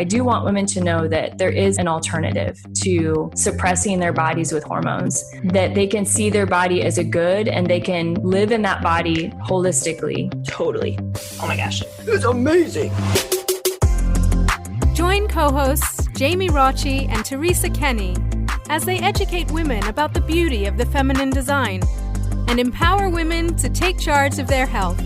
I do want women to know that there is an alternative to suppressing their bodies with hormones, that they can see their body as a good and they can live in that body holistically. Totally. Oh my gosh. It's amazing. Join co-hosts Jamie Rocci and Teresa Kenny as they educate women about the beauty of the feminine design and empower women to take charge of their health.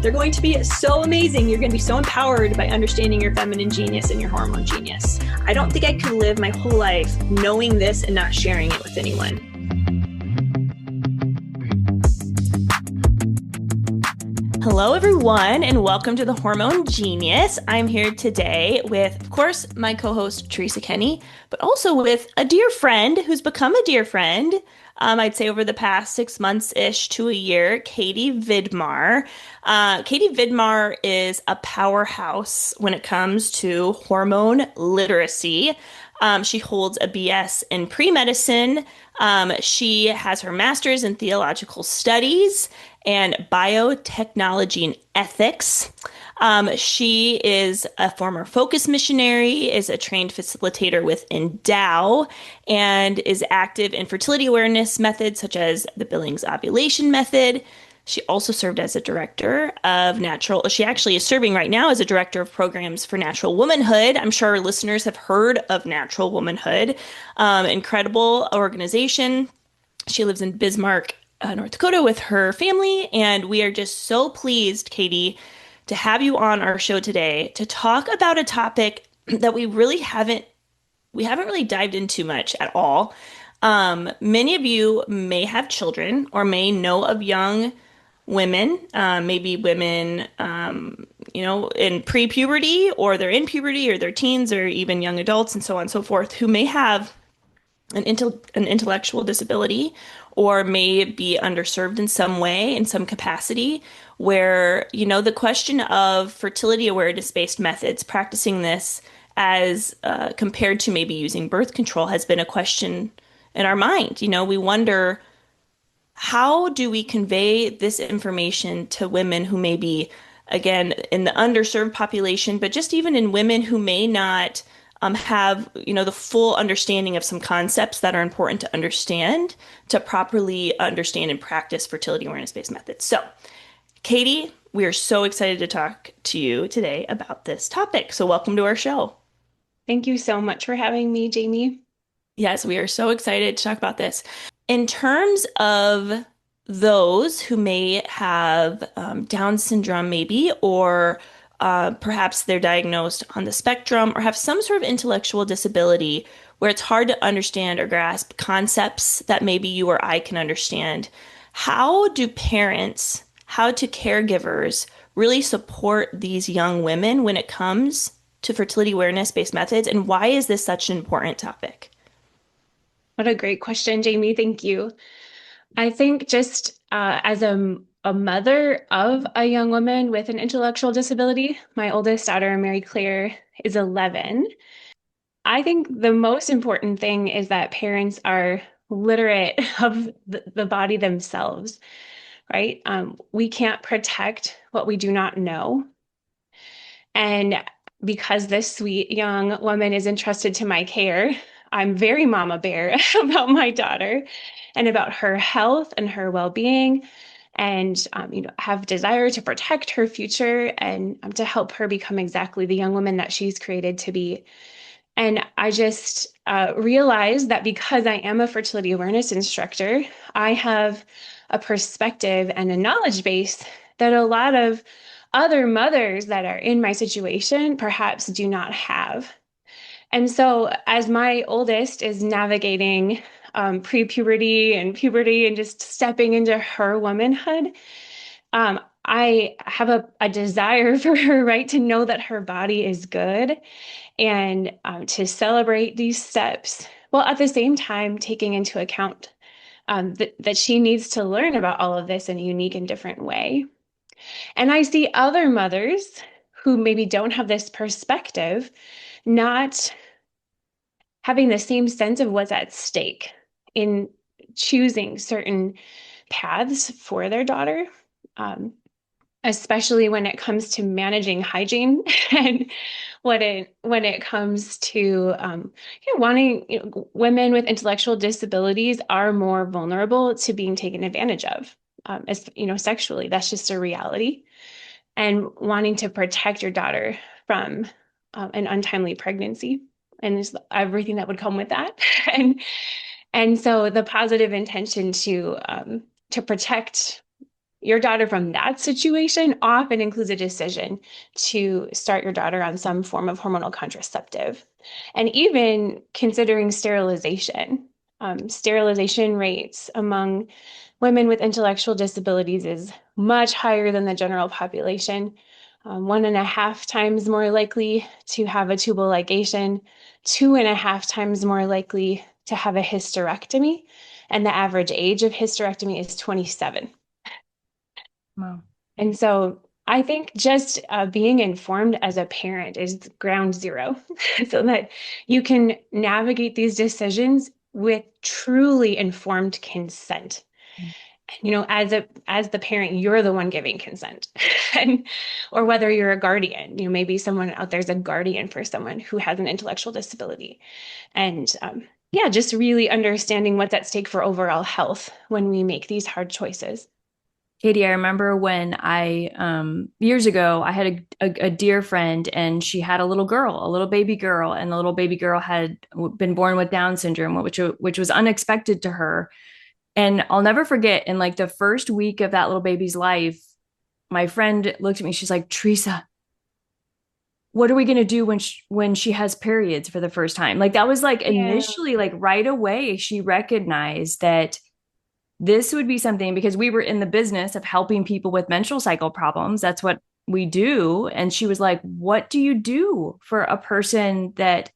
They're going to be so amazing. You're going to be so empowered by understanding your feminine genius and your hormone genius. I don't think I could live my whole life knowing this and not sharing it with anyone. Hello, everyone, and welcome to the Hormone Genius. I'm here today with, of course, my co-host, Teresa Kenny, but also with a dear friend who's become a dear friend, I'd say over the past 6 months-ish to a year, Katie Vidmar. Katie Vidmar is a powerhouse when it comes to hormone literacy. She holds a BS in pre-medicine. She has her master's in theological studies and biotechnology and ethics. She is a former focus missionary, is a trained facilitator with Endow, and is active in fertility awareness methods such as the Billings ovulation method. She also served as a director of she actually is serving right now as a director of programs for natural womanhood. I'm sure our listeners have heard of Natural Womanhood. Incredible organization. She lives in Bismarck, North Dakota with her family, and we are just so pleased, Katie, to have you on our show today to talk about a topic that we haven't really dived into much at all. Many of you may have children or may know of young women, maybe women, in pre-puberty, or they're in puberty, or they're teens, or even young adults, and so on and so forth, who may have an intellectual disability or may be underserved in some way, in some capacity, where, the question of fertility awareness-based methods, practicing this as compared to maybe using birth control, has been a question in our mind. We wonder, how do we convey this information to women who may be, again, in the underserved population, but just even in women who may not have, the full understanding of some concepts that are important to understand to properly understand and practice fertility awareness-based methods. So, Katie, we are so excited to talk to you today about this topic. So welcome to our show. Thank you so much for having me, Jamie. Yes, we are so excited to talk about this. In terms of those who may have Down syndrome, maybe, or perhaps they're diagnosed on the spectrum or have some sort of intellectual disability where it's hard to understand or grasp concepts that maybe you or I can understand, how do parents, how do caregivers really support these young women when it comes to fertility awareness-based methods, and why is this such an important topic? What a great question, Jamie. Thank you. I think just as a mother of a young woman with an intellectual disability, my oldest daughter, Mary Claire, is 11. I think the most important thing is that parents are literate of the body themselves, right? We can't protect what we do not know. And because this sweet young woman is entrusted to my care, I'm very mama bear about my daughter and about her health and her well-being, and have desire to protect her future and to help her become exactly the young woman that she's created to be. And I just realized that because I am a fertility awareness instructor, I have a perspective and a knowledge base that a lot of other mothers that are in my situation perhaps do not have. And so as my oldest is navigating pre-puberty and puberty and just stepping into her womanhood, I have a desire for her, right, to know that her body is good and to celebrate these steps, while at the same time taking into account that she needs to learn about all of this in a unique and different way. And I see other mothers who maybe don't have this perspective, not having the same sense of what's at stake in choosing certain paths for their daughter. especially when it comes to managing hygiene and when it comes to wanting women with intellectual disabilities are more vulnerable to being taken advantage of, as sexually. That's just a reality. And wanting to protect your daughter from an untimely pregnancy and just everything that would come with that. and so the positive intention to protect your daughter from that situation often includes a decision to start your daughter on some form of hormonal contraceptive, and even considering sterilization. Sterilization rates among women with intellectual disabilities is much higher than the general population. 1.5 times more likely to have a tubal ligation, 2.5 times more likely to have a hysterectomy, and the average age of hysterectomy is 27. Wow. And so I think just being informed as a parent is ground zero so that you can navigate these decisions with truly informed consent. As the parent, you're the one giving consent. and or whether you're a guardian, maybe someone out there's a guardian for someone who has an intellectual disability. And just really understanding what's at stake for overall health when we make these hard choices. Katie, I remember when years ago, I had a dear friend and she had a little girl, a little baby girl, and the little baby girl had been born with Down syndrome, which was unexpected to her. And I'll never forget, in like the first week of that little baby's life, my friend looked at me, she's like, Teresa, what are we going to do when she has periods for the first time? Like that was like initially, like right away, she recognized that this would be something, because we were in the business of helping people with menstrual cycle problems. That's what we do. And she was like, what do you do for a person that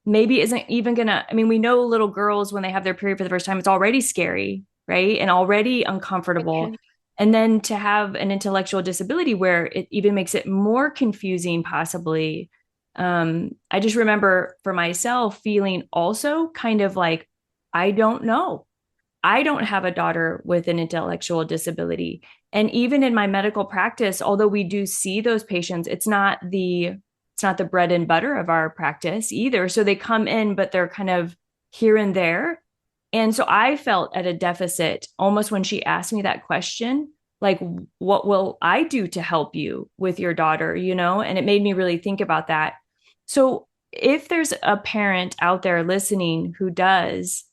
maybe isn't even gonna, I mean, we know little girls, when they have their period for the first time, it's already scary, right? And already uncomfortable. And then to have an intellectual disability where it even makes it more confusing, possibly. I just remember for myself feeling also kind of like, I don't know. I don't have a daughter with an intellectual disability. And even in my medical practice, although we do see those patients, it's not the bread and butter of our practice either. So they come in, but they're kind of here and there. And so I felt at a deficit almost when she asked me that question, like, what will I do to help you with your daughter, And it made me really think about that. So if there's a parent out there listening who does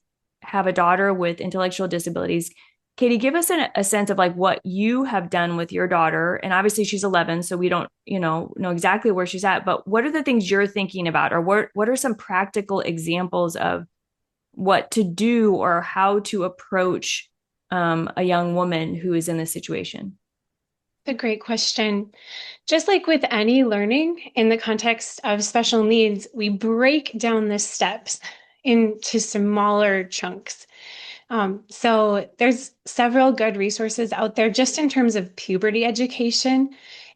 have a daughter with intellectual disabilities, Katie, give us a sense of like what you have done with your daughter. And obviously she's 11, so we don't, know exactly where she's at, but what are the things you're thinking about? Or what are some practical examples of what to do or how to approach a young woman who is in this situation? A great question. Just like with any learning in the context of special needs, we break down the steps into smaller chunks. So there's several good resources out there just in terms of puberty education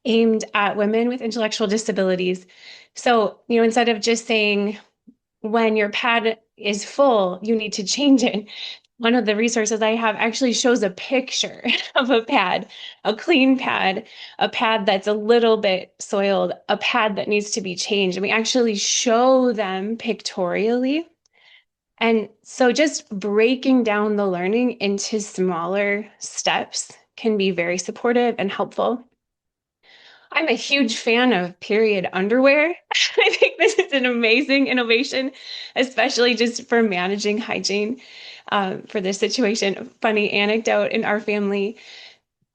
aimed at women with intellectual disabilities. So, instead of just saying when your pad is full, you need to change it. One of the resources I have actually shows a picture of a pad, a clean pad, a pad that's a little bit soiled, a pad that needs to be changed. And we actually show them pictorially. And so just breaking down the learning into smaller steps can be very supportive and helpful. I'm a huge fan of period underwear. I think this is an amazing innovation, especially just for managing hygiene for this situation. Funny anecdote in our family.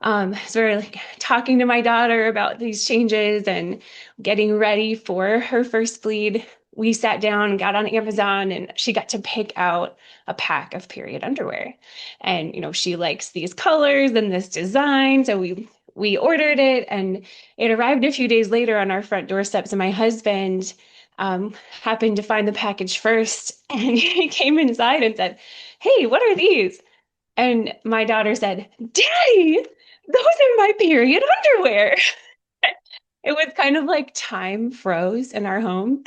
So we're like talking to my daughter about these changes and getting ready for her first bleed. We sat down and got on Amazon and she got to pick out a pack of period underwear. And, she likes these colors and this design. So we ordered it and it arrived a few days later on our front doorsteps. And my husband happened to find the package first and he came inside and said, "Hey, what are these?" And my daughter said, "Daddy, those are my period underwear." It was kind of like time froze in our home.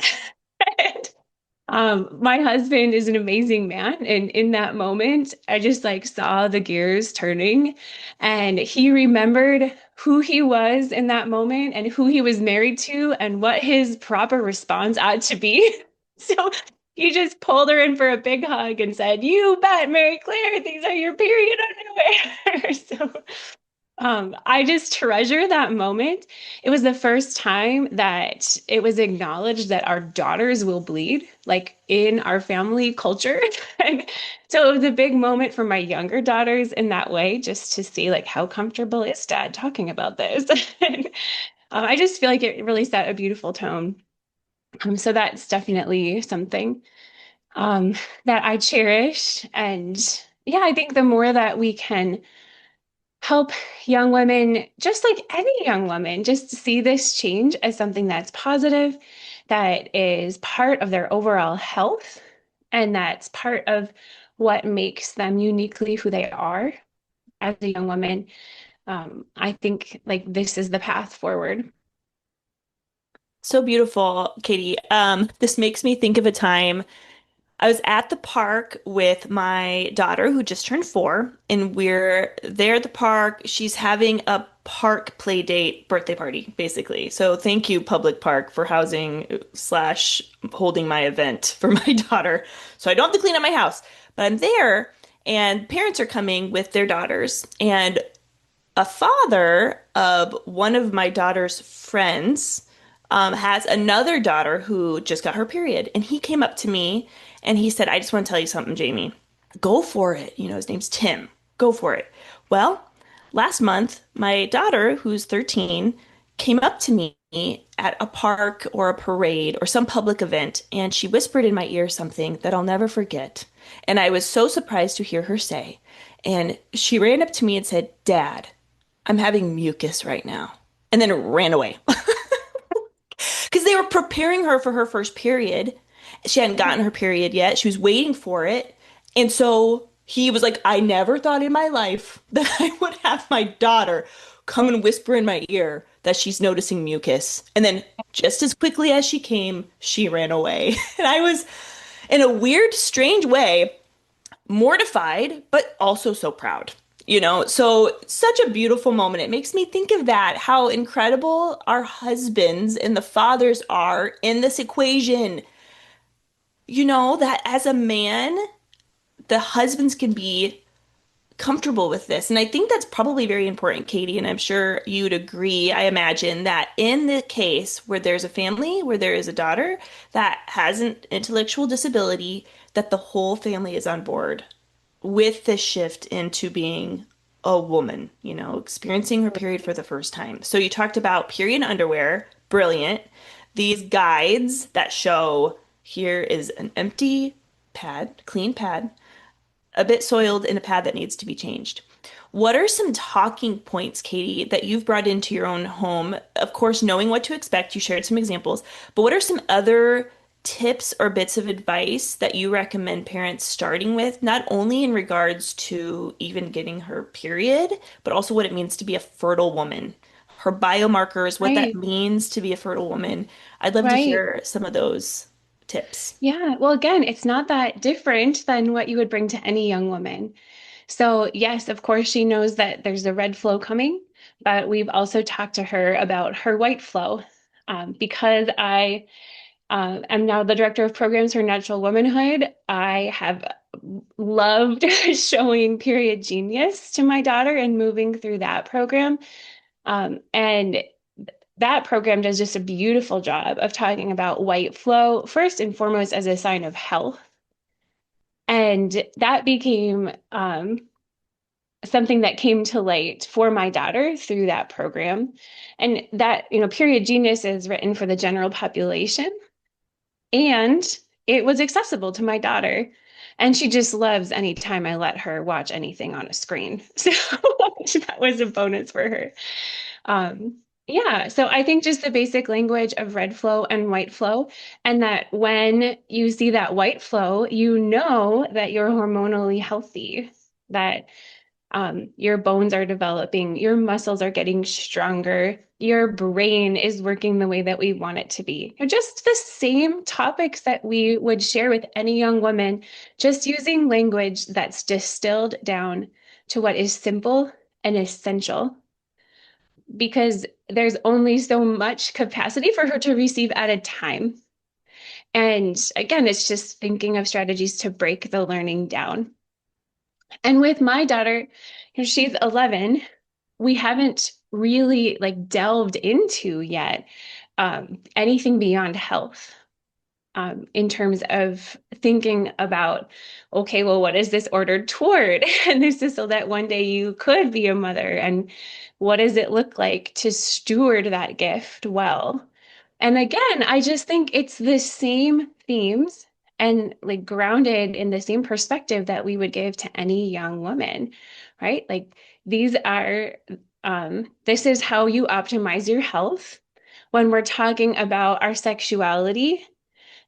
My husband is an amazing man, and in that moment, I just like saw the gears turning, and he remembered who he was in that moment and who he was married to and what his proper response ought to be. So he just pulled her in for a big hug and said, "You bet, Mary Claire, these are your period underwear." So I just treasure that moment. It was the first time that it was acknowledged that our daughters will bleed, like in our family culture. And so it was a big moment for my younger daughters in that way, just to see like how comfortable is dad talking about this. And, I just feel like it really set a beautiful tone. So that's definitely something um, that I cherish. And yeah, I think the more that we can help young women, just like any young woman, just to see this change as something that's positive, that is part of their overall health, and that's part of what makes them uniquely who they are as a young woman. I think like this is the path forward. So beautiful, Katie. This makes me think of a time I was at the park with my daughter who just turned 4, and we're there at the park. She's having a park play date birthday party, basically. So thank you, public park, for housing slash holding my event for my daughter. So I don't have to clean up my house, but I'm there and parents are coming with their daughters. And a father of one of my daughter's friends has another daughter who just got her period. And he came up to me and he said, I just want to tell you something, Jamie. Go for it. You know, his name's Tim. Go for it. Well, last month, my daughter, who's 13, came up to me at a park or a parade or some public event, and she whispered in my ear something that I'll never forget. And I was so surprised to hear her say. And she ran up to me and said, Dad, I'm having mucus right now. And then ran away because they were preparing her for her first period. She hadn't gotten her period yet. She was waiting for it. And so he was like, I never thought in my life that I would have my daughter come and whisper in my ear that she's noticing mucus. And then just as quickly as she came, she ran away. And I was, in a weird, strange way, mortified, but also so proud. You know, so such a beautiful moment. It makes me think of that, how incredible our husbands and the fathers are in this equation. You know, that as a man, the husbands can be comfortable with this. And I think that's probably very important, Katie, and I'm sure you'd agree. I imagine that in the case where there's a family, where there is a daughter that has an intellectual disability, that the whole family is on board with this shift into being a woman, you know, experiencing her period for the first time. So you talked about period underwear, brilliant. These guides that show here is an empty pad, clean pad, a bit soiled in a pad that needs to be changed. What are some talking points, Katie, that you've brought into your own home? Of course, knowing what to expect, you shared some examples, but what are some other tips or bits of advice that you recommend parents starting with, not only in regards to even getting her period, but also what it means to be a fertile woman, her biomarkers, what that Right, means to be a fertile woman? I'd love to right. hear some of those tips. Yeah. Well, again, it's not that different than what you would bring to any young woman. So, yes, of course, she knows that there's a red flow coming, but we've also talked to her about her white flow. Because I am now the director of programs for natural womanhood, I have loved showing Period Genius to my daughter and moving through that program. And that program does just a beautiful job of talking about white flow, first and foremost, as a sign of health. And that became something that came to light for my daughter through that program. And that, Period Genius is written for the general population. And it was accessible to my daughter. And she just loves anytime I let her watch anything on a screen. So that was a bonus for her. Um, yeah, so I think just the basic language of red flow and white flow, and that when you see that white flow, you know that you're hormonally healthy, that Your bones are developing, your muscles are getting stronger, your brain is working the way that we want it to be. Just the same topics that we would share with any young woman, just using language that's distilled down to what is simple and essential, because there's only so much capacity for her to receive at a time. And again, it's just thinking of strategies to break the learning down. And with my daughter, she's 11, we haven't really like delved into yet anything beyond health, in terms of thinking about, okay, well, what is this ordered toward? And this is so that one day you could be a mother. And what does it look like to steward that gift well? And again, I just think it's the same themes and like grounded in the same perspective that we would give to any young woman, right? Like these are, this is how you optimize your health. When we're talking about our sexuality,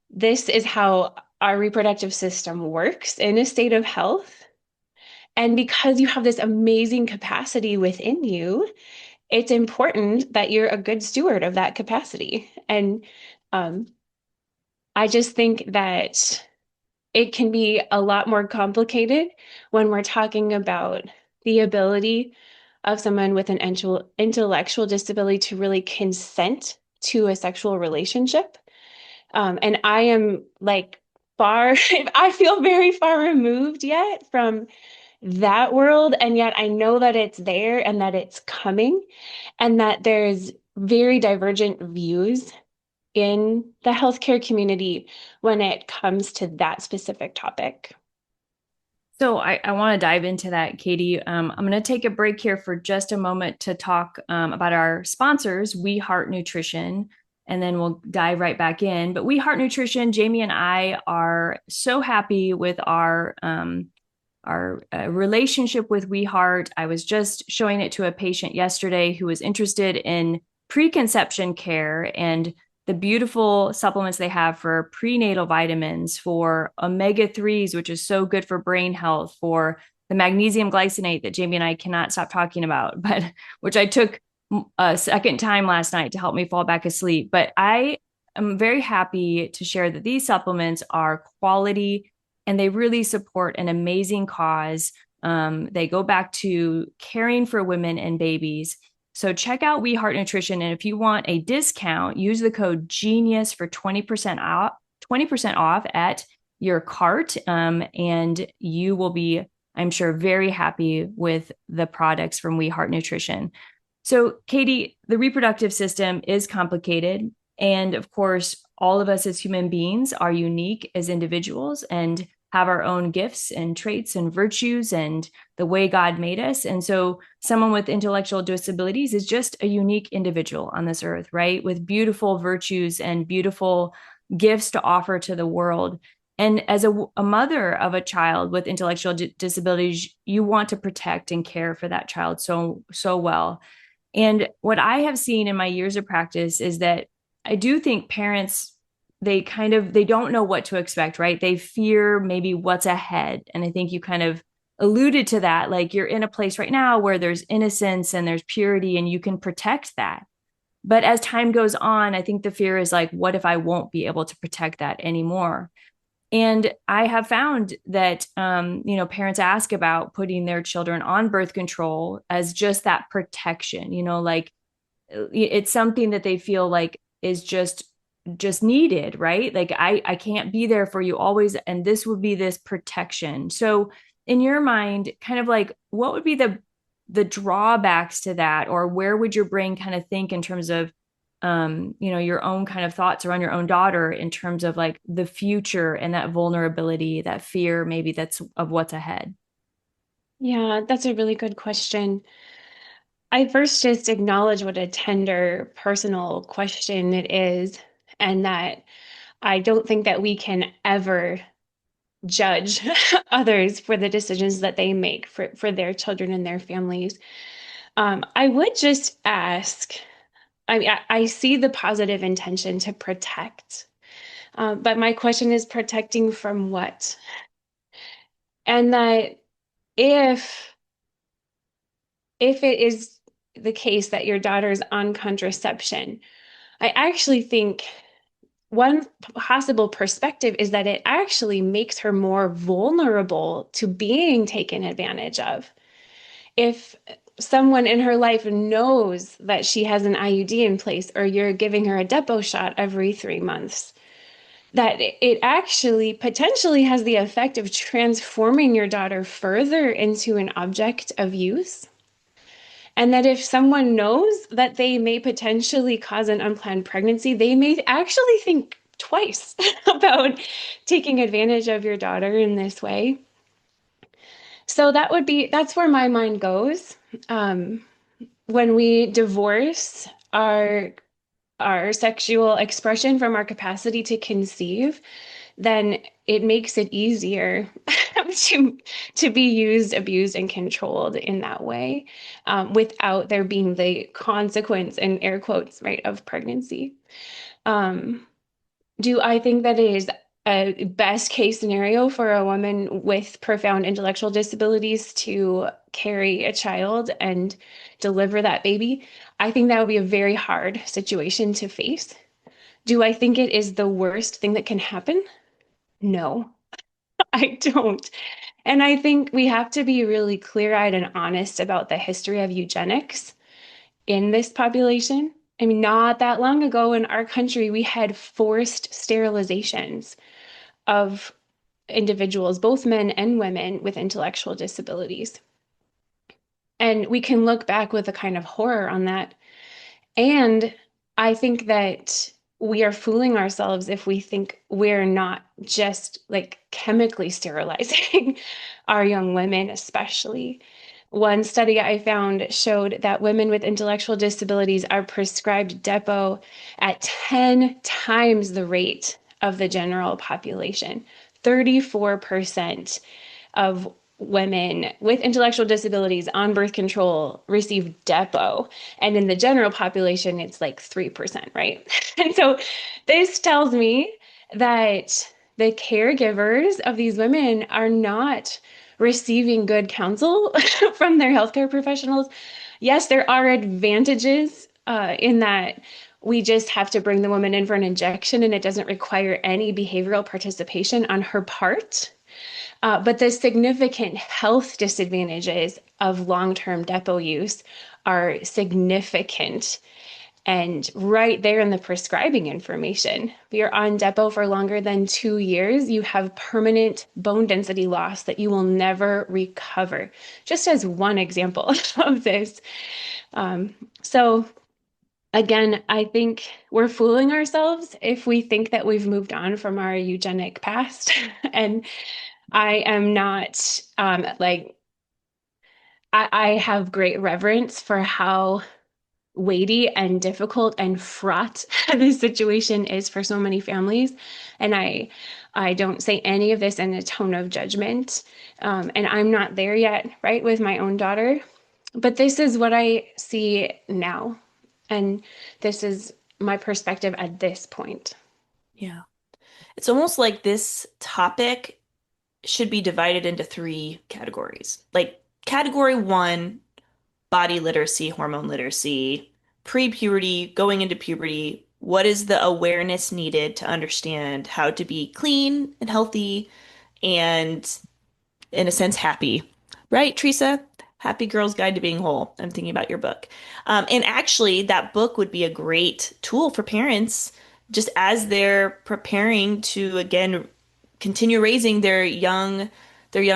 this is how our reproductive system works in a state of health. And because you have this amazing capacity within you, it's important that you're a good steward of that capacity. And um, I just think that it can be a lot more complicated when we're talking about the ability of someone with an intellectual disability to really consent to a sexual relationship. And I am like far, I feel very far removed yet from that world. And yet I know that it's there and that it's coming and that there's very divergent views in the healthcare community when it comes to that specific topic. So I want to dive into that, Katie. I'm going to take a break here for just a moment to talk about our sponsors, We Heart Nutrition, and then we'll dive right back in. But We Heart Nutrition, Jamie and I are so happy with our relationship with We Heart. I was just showing it to a patient yesterday who was interested in preconception care and the beautiful supplements they have for prenatal vitamins, for omega-3s, which is so good for brain health, for the magnesium glycinate that Jamie and I cannot stop talking about, but which I took a second time last night to help me fall back asleep. But I am very happy to share that these supplements are quality and they really support an amazing cause. They go back to caring for women and babies. So check out We Heart Nutrition. And if you want a discount, use the code GENIUS for 20% off at your cart. And you will be, I'm sure, very happy with the products from We Heart Nutrition. So, Katie, the reproductive system is complicated. And of course, all of us as human beings are unique as individuals and have our own gifts and traits and virtues and the way God made us. And so someone with intellectual disabilities is just a unique individual on this earth, right? With beautiful virtues and beautiful gifts to offer to the world. And as a mother of a child with intellectual disabilities, you want to protect and care for that child so well. And what I have seen in my years of practice is that I do think parents, they don't know what to expect, right? They fear maybe what's ahead. And I think you kind of alluded to that. Like you're in a place right now where there's innocence and there's purity and you can protect that. But as time goes on, I think the fear is like, what if I won't be able to protect that anymore? And I have found that, parents ask about putting their children on birth control as just that protection, like it's something that they feel like is just needed, right? Like I can't be there for you always, and this would be this protection. So in your mind, kind of like what would be the drawbacks to that, or where would your brain kind of think in terms of your own kind of thoughts around your own daughter in terms of like the future and that vulnerability, that fear maybe that's of what's ahead? Yeah, that's a really good question. I first just acknowledge what a tender, personal question it is, and that I don't think that we can ever judge others for the decisions that they make for their children and their families. I would just ask, I see the positive intention to protect, but my question is protecting from what? And that if if it is the case that your daughter's on contraception, I actually think one possible perspective is that it actually makes her more vulnerable to being taken advantage of. If someone in her life knows that she has an IUD in place, or you're giving her a depot shot every 3 months, that it actually potentially has the effect of transforming your daughter further into an object of use. And that if someone knows that they may potentially cause an unplanned pregnancy, they may actually think twice about taking advantage of your daughter in this way. So that's where my mind goes. When we divorce our sexual expression from our capacity to conceive, then it makes it easier to be used, abused, and controlled in that way, without there being the consequence, and air quotes, right, of pregnancy. Um, do I think that it is a best case scenario for a woman with profound intellectual disabilities to carry a child and deliver that baby? I think that would be a very hard situation to face. Do I think it is the worst thing that can happen? No, I don't. And I think we have to be really clear-eyed and honest about the history of eugenics in this population. I mean, not that long ago in our country, we had forced sterilizations of individuals, both men and women, with intellectual disabilities. And we can look back with a kind of horror on that. And I think that we are fooling ourselves if we think we're not just like chemically sterilizing our young women, especially. One study I found showed that women with intellectual disabilities are prescribed Depo at 10 times the rate of the general population. 34% of women with intellectual disabilities on birth control receive Depo. And in the general population, it's like 3%, right? And so this tells me that the caregivers of these women are not receiving good counsel from their healthcare professionals. Yes, there are advantages in that we just have to bring the woman in for an injection and it doesn't require any behavioral participation on her part. But the significant health disadvantages of long-term Depo use are significant and right there in the prescribing information. If you're on Depo for longer than 2 years, you have permanent bone density loss that you will never recover, just as one example of this. So again, I think we're fooling ourselves if we think that we've moved on from our eugenic past. And I am not I have great reverence for how weighty and difficult and fraught this situation is for so many families. And I don't say any of this in a tone of judgment. And I'm not there yet, right, with my own daughter. But this is what I see now. And this is my perspective at this point. Yeah. It's almost like this topic should be divided into three categories. Like category one, body literacy, hormone literacy, pre-puberty, going into puberty. What is the awareness needed to understand how to be clean and healthy and, in a sense, happy? Right, Teresa? Happy Girl's Guide to Being Whole. I'm thinking about your book. And actually, that book would be a great tool for parents just as they're preparing to, again, continue raising their young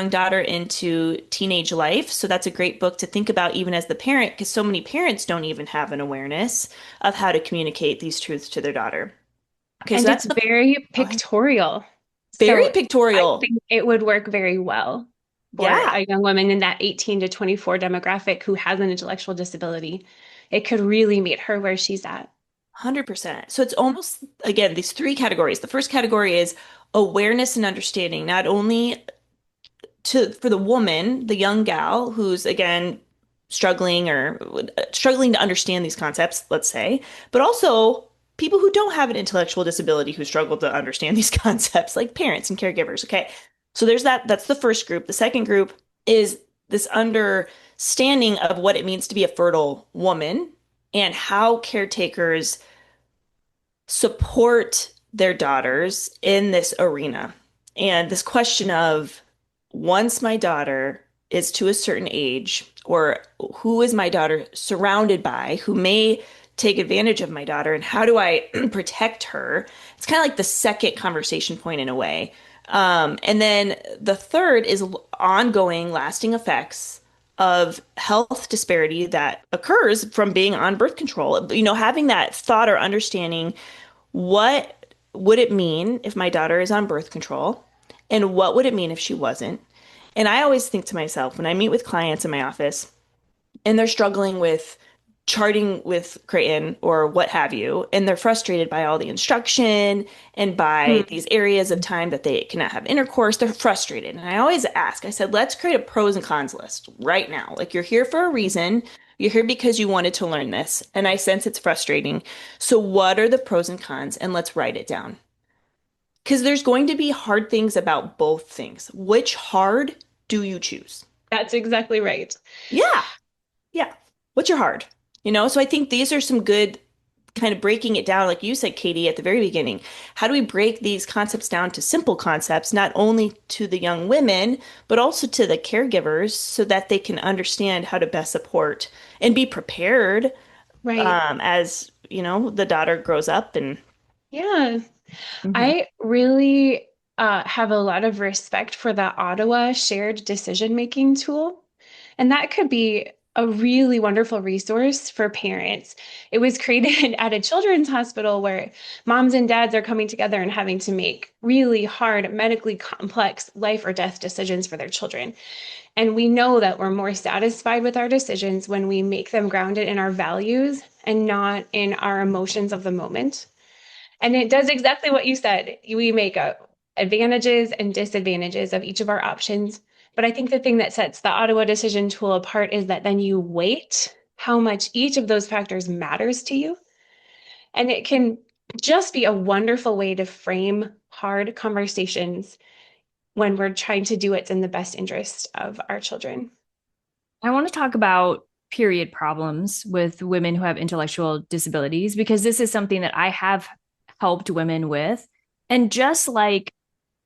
daughter into teenage life. So that's a great book to think about even as the parent, because so many parents don't even have an awareness of how to communicate these truths to their daughter. Okay, so And that's it's the very pictorial. very So I pictorial. think it would work very well for Yeah, a young woman in that 18 to 24 demographic who has an intellectual disability. It could really meet her where she's at. 100%. So it's almost, again, these three categories. The first category is awareness and understanding, not only for the woman, the young gal who's again struggling to understand these concepts, let's say, but also people who don't have an intellectual disability who struggle to understand these concepts, like parents and caregivers. Okay. So there's that's the first group. The second group is this understanding of what it means to be a fertile woman and how caretakers support their daughters in this arena. And this question of once my daughter is to a certain age, or who is my daughter surrounded by who may take advantage of my daughter, and how do I protect her? It's kind of like the second conversation point in a way. And then the third is ongoing, lasting effects of health disparity that occurs from being on birth control. Having that thought or understanding, what would it mean if my daughter is on birth control? And what would it mean if she wasn't? And I always think to myself when I meet with clients in my office and they're struggling with charting with Creighton or what have you, and they're frustrated by all the instruction and by Hmm. these areas of time that they cannot have intercourse, they're frustrated. And I always ask, I said, let's create a pros and cons list right now. Like you're here for a reason. You're here because you wanted to learn this. And I sense it's frustrating. So what are the pros and cons? And let's write it down. Because there's going to be hard things about both things. Which hard do you choose? That's exactly right. Yeah. Yeah. What's your hard? So I think these are some good kind of breaking it down, like you said, Katie, at the very beginning. How do we break these concepts down to simple concepts, not only to the young women, but also to the caregivers so that they can understand how to best support and be prepared Right. as, the daughter grows up and Yeah. Mhm. I really have a lot of respect for the Ottawa shared decision-making tool. And that could be a really wonderful resource for parents. It was created at a children's hospital where moms and dads are coming together and having to make really hard, medically complex life or death decisions for their children. And we know that we're more satisfied with our decisions when we make them grounded in our values and not in our emotions of the moment. And it does exactly what you said. We make advantages and disadvantages of each of our options. But I think the thing that sets the Ottawa decision tool apart is that then you weight how much each of those factors matters to you. And it can just be a wonderful way to frame hard conversations when we're trying to do what's in the best interest of our children. I want to talk about period problems with women who have intellectual disabilities because this is something that I have helped women with. And just like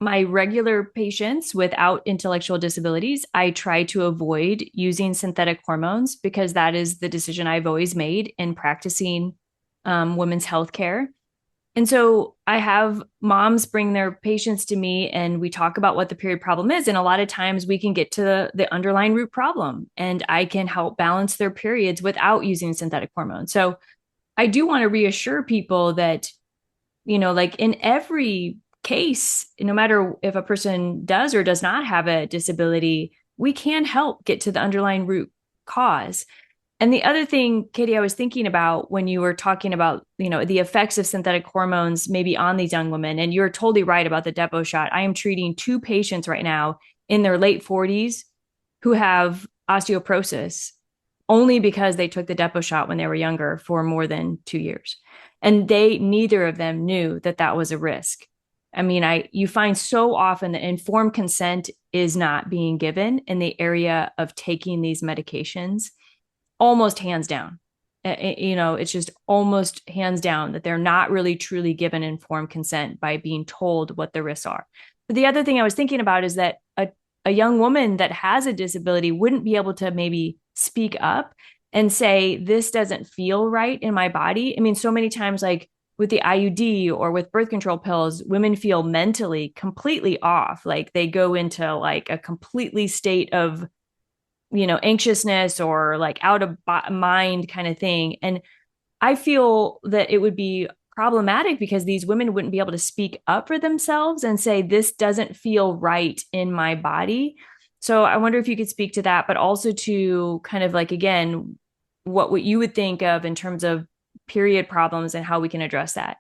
my regular patients without intellectual disabilities, I try to avoid using synthetic hormones because that is the decision I've always made in practicing women's health care. And so I have moms bring their patients to me and we talk about what the period problem is. And a lot of times we can get to the underlying root problem and I can help balance their periods without using synthetic hormones. So I do want to reassure people that, like in every case, no matter if a person does or does not have a disability, we can help get to the underlying root cause. And the other thing, Katie, I was thinking about when you were talking about, the effects of synthetic hormones maybe on these young women, and you're totally right about the Depo shot. I am treating two patients right now in their late 40s who have osteoporosis only because they took the Depo shot when they were younger for more than 2 years. And neither of them knew that that was a risk. I mean, you find so often that informed consent is not being given in the area of taking these medications almost hands down. It's just almost hands down that they're not really truly given informed consent by being told what the risks are. But the other thing I was thinking about is that a young woman that has a disability wouldn't be able to maybe speak up and say, this doesn't feel right in my body. I mean, so many times, like with the IUD or with birth control pills, women feel mentally completely off. Like they go into like a completely state of anxiousness or like out of mind kind of thing. And I feel that it would be problematic because these women wouldn't be able to speak up for themselves and say, this doesn't feel right in my body. So I wonder if you could speak to that, but also to kind of like, again, what you would think of in terms of period problems and how we can address that.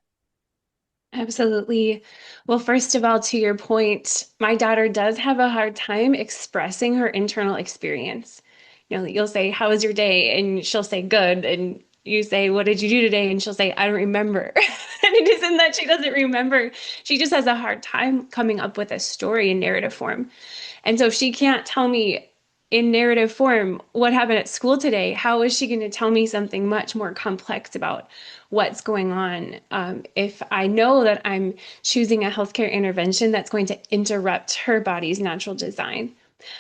Absolutely. Well, first of all, to your point, my daughter does have a hard time expressing her internal experience. You'll say, "How was your day?" And she'll say, "Good." And you say, "What did you do today?" And she'll say, "I don't remember." And it isn't that she doesn't remember. She just has a hard time coming up with a story in narrative form. And so if she can't tell me in narrative form what happened at school today. How is she going to tell me something much more complex about what's going on if I know that I'm choosing a healthcare intervention that's going to interrupt her body's natural design?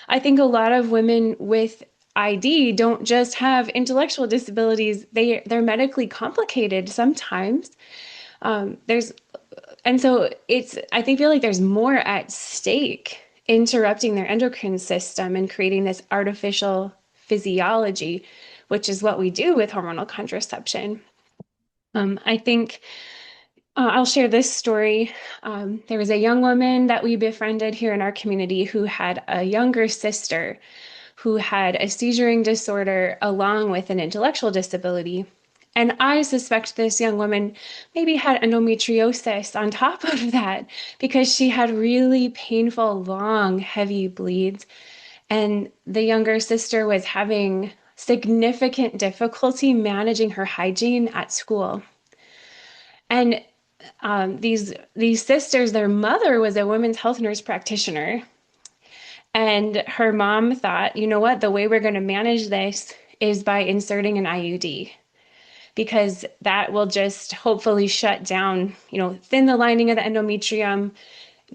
I think a lot of women with ID don't just have intellectual disabilities, they're medically complicated sometimes. There's and so it's I think feel like there's more at stake interrupting their endocrine system and creating this artificial physiology, which is what we do with hormonal contraception. I think I'll share this story. There was a young woman that we befriended here in our community who had a younger sister who had a seizuring disorder along with an intellectual disability. And I suspect this young woman maybe had endometriosis on top of that because she had really painful, long, heavy bleeds. And the younger sister was having significant difficulty managing her hygiene at school. And these sisters, their mother was a women's health nurse practitioner, and her mom thought, you know what, the way we're going to manage this is by inserting an IUD because that will just hopefully shut down, thin the lining of the endometrium.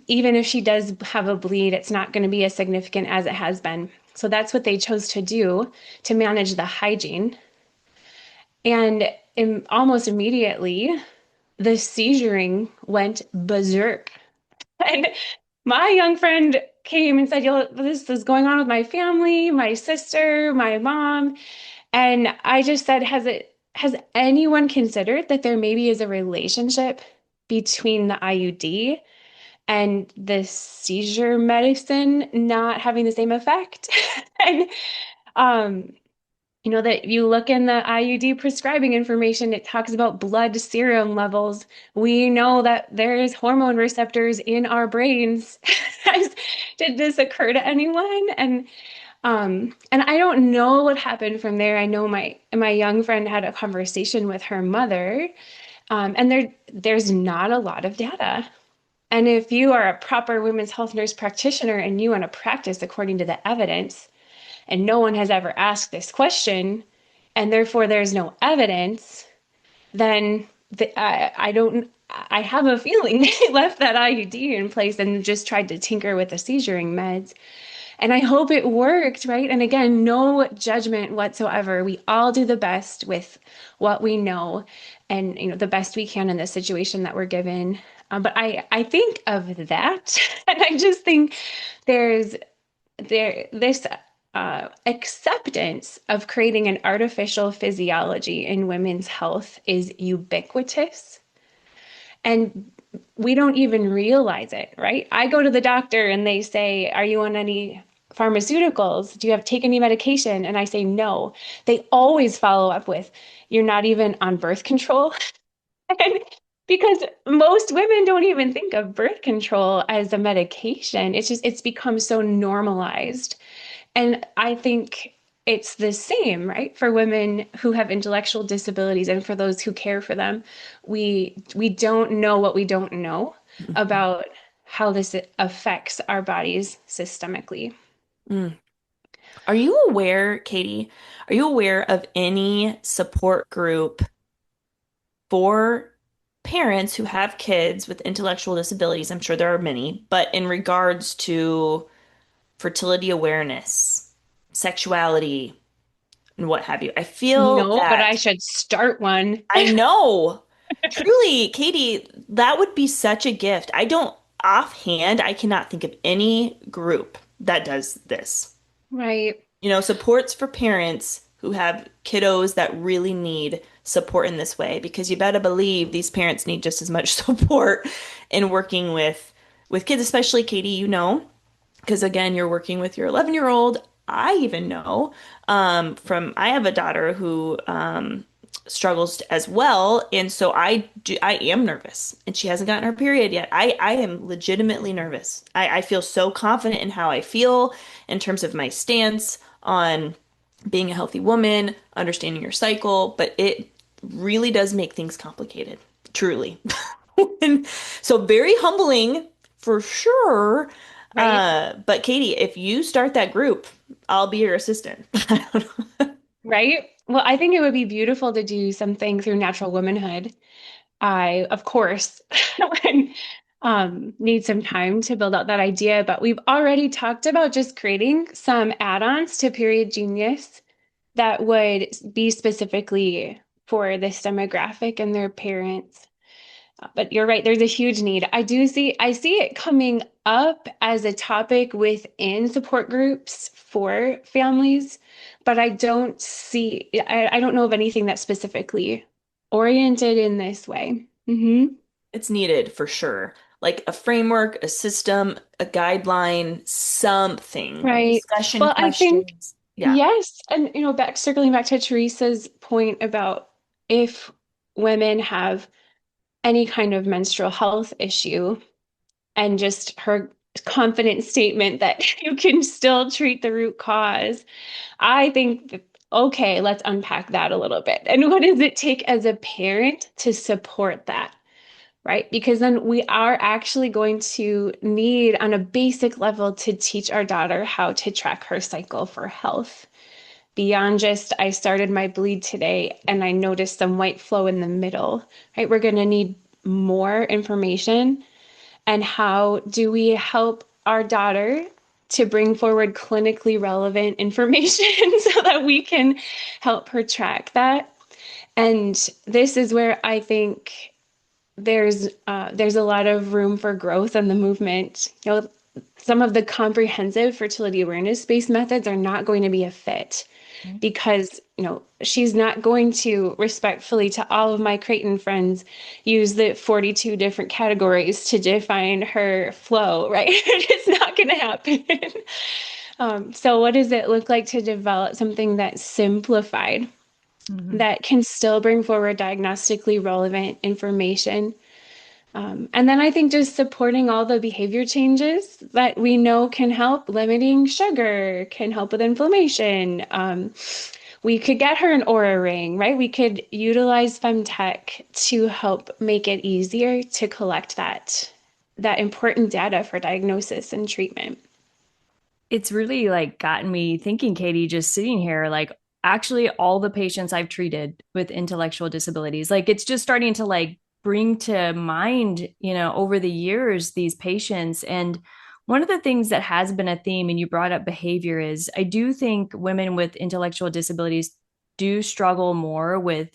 Even if she does have a bleed, it's not going to be as significant as it has been. So that's what they chose to do to manage the hygiene. And almost immediately, the seizuring went berserk. And my young friend came and said, this is going on with my family, my sister, my mom. And I just said, has anyone considered that there maybe is a relationship between the IUD and the seizure medicine not having the same effect? And um, that you look in the IUD prescribing information, it talks about blood serum levels. We know that there's hormone receptors in our brains. Did this occur to anyone? And I don't know what happened from there. I know my young friend had a conversation with her mother, and there's not a lot of data. And if you are a proper women's health nurse practitioner and you want to practice according to the evidence, and no one has ever asked this question, and therefore there's no evidence, then I don't. I have a feeling they left that IUD in place and just tried to tinker with the seizuring meds. And I hope it worked, right? And again, no judgment whatsoever. We all do the best with what we know and the best we can in the situation that we're given. But I think of that, and I just think there's this acceptance of creating an artificial physiology in women's health is ubiquitous. And we don't even realize it, right? I go to the doctor and they say, are you on any pharmaceuticals? Do you have take any medication? And I say no. They always follow up with, you're not even on birth control. And because most women don't even think of birth control as a medication. It's become so normalized. And I think it's the same, right? For women who have intellectual disabilities and for those who care for them. We don't know what we don't know about how this affects our bodies systemically. Mm. Are you aware, Katie, are you aware of any support group for parents who have kids with intellectual disabilities? I'm sure there are many, but in regards to fertility awareness, sexuality, and what have you. I feel No, but I that should start one. I know, truly, Katie, that would be such a gift. I don't offhand, I cannot think of any group that does this. Right. Supports for parents who have kiddos that really need support in this way, because you better believe these parents need just as much support in working with kids, especially Katie, because again, you're working with your 11-year-old. I even know I have a daughter who struggles as well, and so I am nervous, and she hasn't gotten her period yet. I am legitimately nervous. I feel so confident in how I feel in terms of my stance on being a healthy woman, understanding your cycle, but it really does make things complicated, truly. And so very humbling for sure. right? But Katie, if you start that group, I'll be your assistant. I don't know. Right? Well, I think it would be beautiful to do something through natural womanhood. I, of course, would, need some time to build out that idea, but we've already talked about just creating some add-ons to Period Genius that would be specifically for this demographic and their parents. But you're right, there's a huge need. I see it coming up as a topic within support groups for families, but I don't know of anything that's specifically oriented in this way. It's needed for sure. Like a framework, a system, a guideline, something, Right. discussion Well, I think, questions. Yeah. yes. And, circling back to Teresa's point about if women have any kind of menstrual health issue, and just her confident statement that you can still treat the root cause. I think, okay, let's unpack that a little bit. And what does it take as a parent to support that? Right? Because then we are actually going to need, on a basic level, to teach our daughter how to track her cycle for health. Beyond just, I started my bleed today and I noticed some white flow in the middle, right? We're going to need more information. And how do we help our daughter to bring forward clinically relevant information so that we can help her track that? And this is where I think there's a lot of room for growth in the movement. Some of the comprehensive fertility awareness based methods are not going to be a fit because she's not going to, respectfully to all of my Creighton friends, use the 42 different categories to define her flow, right? It's not going to happen. So what does it look like to develop something that's simplified, that can still bring forward diagnostically relevant information? And then I think just supporting all the behavior changes that we know can help. Limiting sugar can help with inflammation. We could get her an Aura ring, right? We could utilize femtech to help make it easier to collect that important data for diagnosis and treatment. It's really like gotten me thinking, Katie, just sitting here, like actually all the patients I've treated with intellectual disabilities, like it's just starting to like bring to mind, over the years, these patients. And one of the things that has been a theme, and you brought up behavior, is I do think women with intellectual disabilities do struggle more with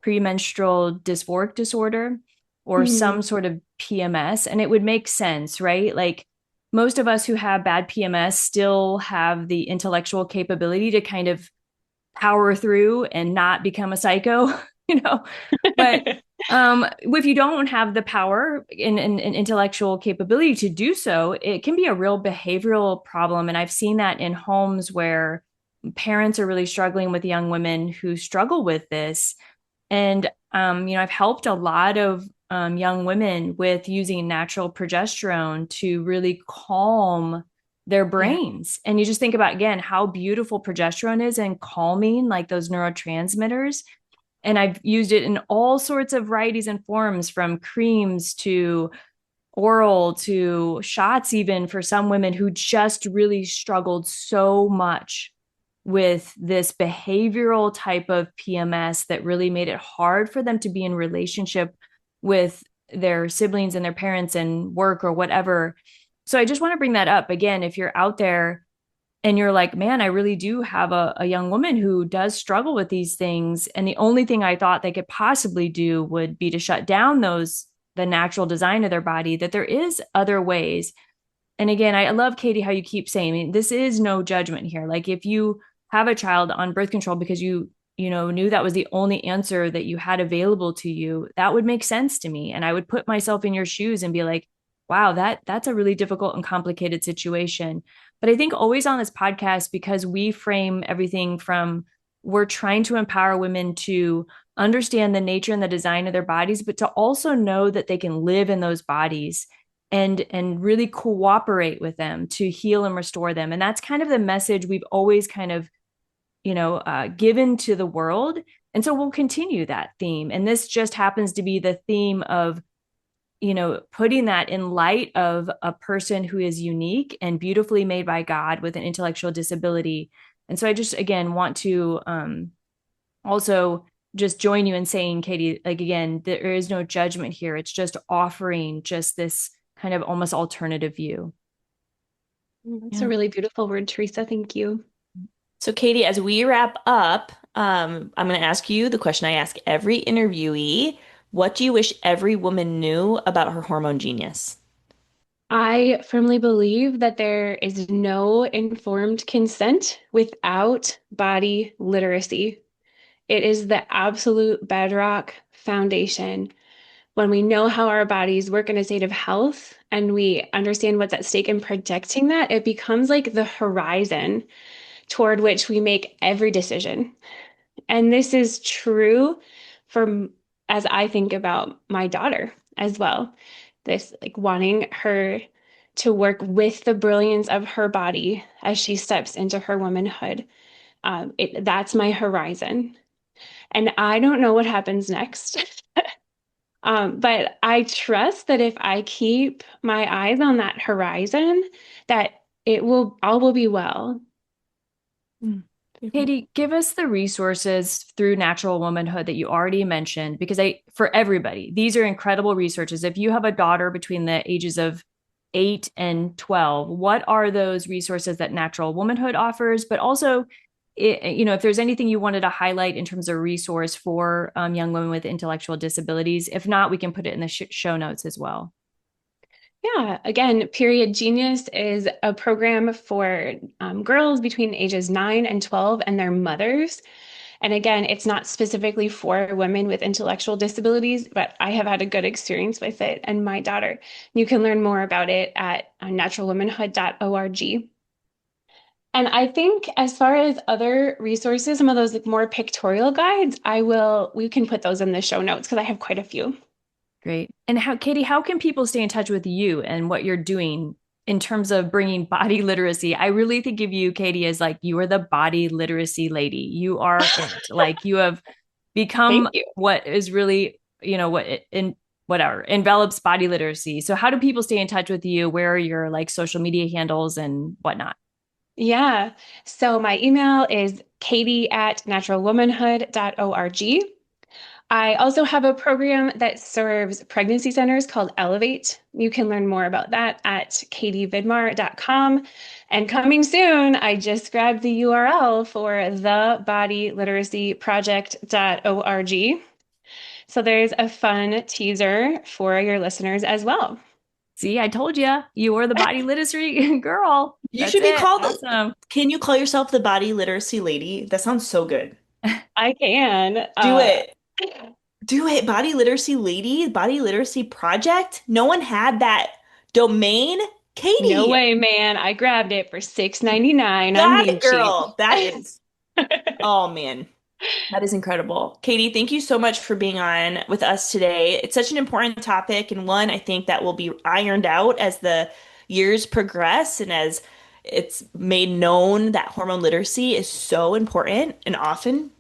premenstrual dysphoric disorder or Mhm. some sort of PMS. And it would make sense, right? Like most of us who have bad PMS still have the intellectual capability to kind of power through and not become a psycho, you know. But if you don't have the power and intellectual capability to do so, it can be a real behavioral problem. And I've seen that in homes where parents are really struggling with young women who struggle with this. And, I've helped a lot of young women with using natural progesterone to really calm their Yeah. brains. And you just think about, again, how beautiful progesterone is and calming like those neurotransmitters. And I've used it in all sorts of varieties and forms, from creams to oral to shots, even for some women who just really struggled so much with this behavioral type of PMS that really made it hard for them to be in relationship with their siblings and their parents and work or whatever. So I just want to bring that up again. If you're out there and you're like, man, I really do have a young woman who does struggle with these things, and the only thing I thought they could possibly do would be to shut down the natural design of their body, that there is other ways. And again, I love, Katie, how you keep saying, I mean, this is no judgment here. Like if you have a child on birth control because you knew that was the only answer that you had available to you, that would make sense to me. And I would put myself in your shoes and be like, wow, that's a really difficult and complicated situation. But I think always on this podcast, because we frame everything from, we're trying to empower women to understand the nature and the design of their bodies, but to also know that they can live in those bodies and really cooperate with them to heal and restore them. And that's kind of the message we've always kind of given to the world. And so we'll continue that theme. And this just happens to be the theme of putting that in light of a person who is unique and beautifully made by God with an intellectual disability. And so I just, again, want to also just join you in saying, Katie, like, again, there is no judgment here. It's just offering just this kind of almost alternative view. That's a really beautiful word, Teresa. Thank you. So, Katie, as we wrap up, I'm going to ask you the question I ask every interviewee. What do you wish every woman knew about her hormone genius? I firmly believe that there is no informed consent without body literacy. It is the absolute bedrock foundation. When we know how our bodies work in a state of health and we understand what's at stake in protecting that, it becomes like the horizon toward which we make every decision. And this is true for as I think about my daughter as well. This like wanting her to work with the brilliance of her body as she steps into her womanhood. That's my horizon. And I don't know what happens next. But I trust that if I keep my eyes on that horizon, that all will be well. Katie, give us the resources through Natural Womanhood that you already mentioned, because for everybody, these are incredible resources. If you have a daughter between the ages of 8 and 12, what are those resources that Natural Womanhood offers? But also, if there's anything you wanted to highlight in terms of resource for young women with intellectual disabilities, if not, we can put it in the show notes as well. Yeah, again, Period Genius is a program for girls between ages 9 and 12 and their mothers. And again, it's not specifically for women with intellectual disabilities, but I have had a good experience with it and my daughter. You can learn more about it at naturalwomanhood.org. And I think as far as other resources, some of those like more pictorial guides, we can put those in the show notes because I have quite a few. Great. And Katie, how can people stay in touch with you and what you're doing in terms of bringing body literacy? I really think of you, Katie, as like, you are the body literacy lady. You are it. Like, you have become what is really, whatever envelops body literacy. So how do people stay in touch with you? Where are your like social media handles and whatnot? Yeah. So my email is katie@naturalwomanhood.org. I also have a program that serves pregnancy centers called Elevate. You can learn more about that at katievidmar.com. And coming soon, I just grabbed the URL for thebodyliteracyproject.org. So there's a fun teaser for your listeners as well. See, I told you, you were the body literacy girl. You should be called. Awesome. Can you call yourself the body literacy lady? That sounds so good. I can. Do it. Do it. Body literacy lady, body literacy project. No one had that domain. Katie. No way, man. I grabbed it for $6.99 on Got Mean it, girl. Sheet. That is. Oh, man. That is incredible. Katie, thank you so much for being on with us today. It's such an important topic, and one I think that will be ironed out as the years progress and as it's made known that hormone literacy is so important and often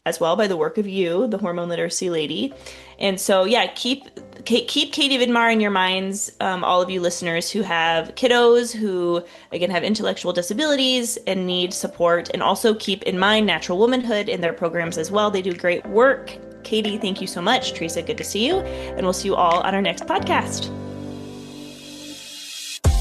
as well by the work of you, the hormone literacy lady. And so, yeah, keep Katie Vidmar in your minds, all of you listeners who have kiddos who, again, have intellectual disabilities and need support. And also keep in mind Natural Womanhood in their programs as well. They do great work. Katie, thank you so much. Teresa, good to see you. And we'll see you all on our next podcast.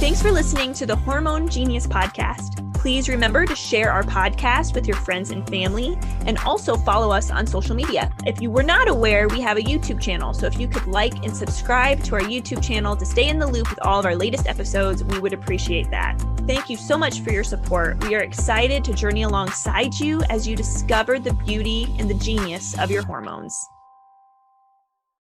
Thanks for listening to the Hormone Genius podcast. Please remember to share our podcast with your friends and family, and also follow us on social media. If you were not aware, we have a YouTube channel, so if you could like and subscribe to our YouTube channel to stay in the loop with all of our latest episodes, we would appreciate that. Thank you so much for your support. We are excited to journey alongside you as you discover the beauty and the genius of your hormones.